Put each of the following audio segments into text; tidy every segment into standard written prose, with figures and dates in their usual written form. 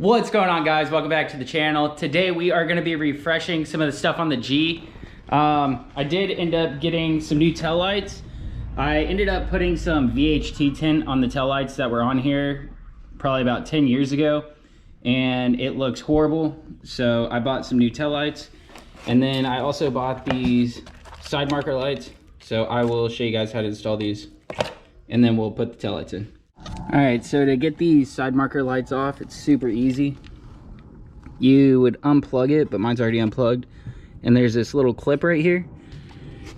What's going on, guys? Welcome back to the channel. Today we are going to be refreshing some of the stuff on the G. I did end up getting some new taillights. I ended up putting some VHT tint on the taillights that were on here probably about 10 years ago, and it looks horrible. So I bought some new taillights, and then I also bought these side marker lights. So I will show you guys how to install these, and then we'll put the taillights in. All right, so to get these side marker lights off, it's super easy. You would unplug it, but mine's already unplugged. And there's this little clip right here.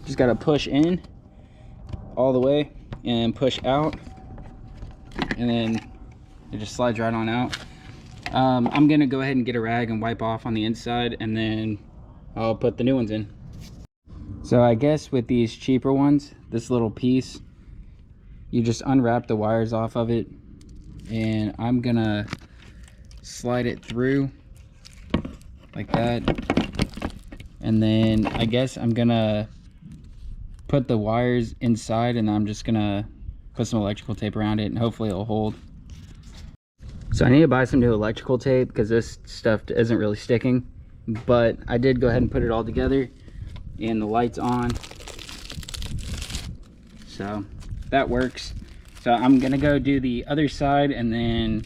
Just gotta push in all the way and push out. And then it just slides right on out. I'm gonna go ahead and get a rag and wipe off on the inside, and then I'll put the new ones in. So I guess with these cheaper ones, this little piece, you just unwrap the wires off of it, and I'm gonna slide it through like that, and then I guess I'm gonna put the wires inside, and I'm just gonna put some electrical tape around it, and hopefully it'll hold. So I need to buy some new electrical tape because this stuff isn't really sticking, but I did go ahead and put it all together, and the light's on, so that works. So I'm gonna go do the other side, and then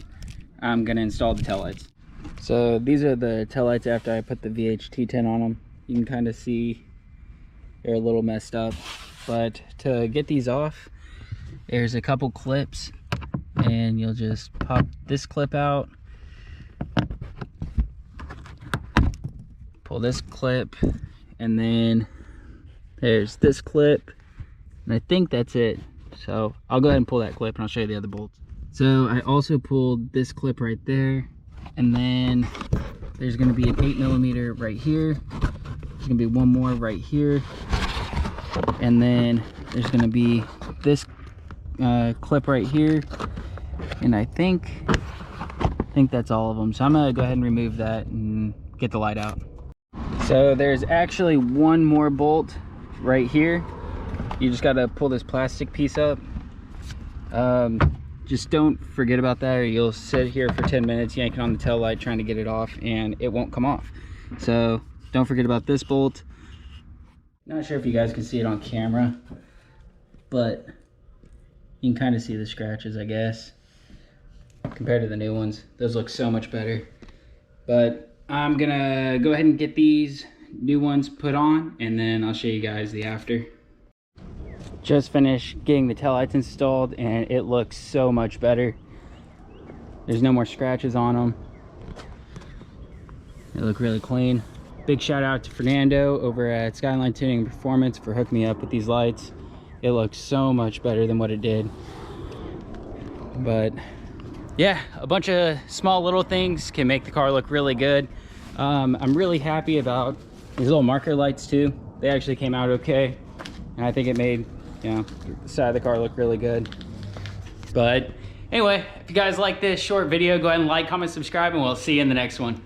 I'm gonna install the taillights. So these are the taillights after I put the VHT tint on them. You can kind of see they're a little messed up, but to get these off, there's a couple clips, and you'll just pop this clip out, pull this clip, and then there's this clip, and I think that's it. So I'll go ahead and pull that clip, and I'll show you the other bolts. So I also pulled this clip right there, and then there's going to be an 8mm right here. There's going to be one more right here, and then there's going to be this clip right here, and I think that's all of them. So I'm going to go ahead and remove that and get the light out. So there's actually one more bolt right here. You just got to pull this plastic piece up. Just don't forget about that, or you'll sit here for 10 minutes yanking on the tail light trying to get it off, and it won't come off. So don't forget about this bolt. Not sure if you guys can see it on camera, but you can kind of see the scratches, I guess, compared to the new ones. Those look so much better. But I'm gonna go ahead and get these new ones put on, and then I'll show you guys the after. Just finished getting the taillights installed, and it looks so much better. There's no more scratches on them. They look really clean. Big shout out to Fernando over at Skyline Tuning and Performance for hooking me up with these lights. It looks so much better than what it did. But yeah, a bunch of small little things can make the car look really good. I'm really happy about these little marker lights too. They actually came out okay, and I think it made, you know, the side of the car look really good. But anyway, if you guys like this short video, go ahead and like, comment, subscribe, and we'll see you in the next one.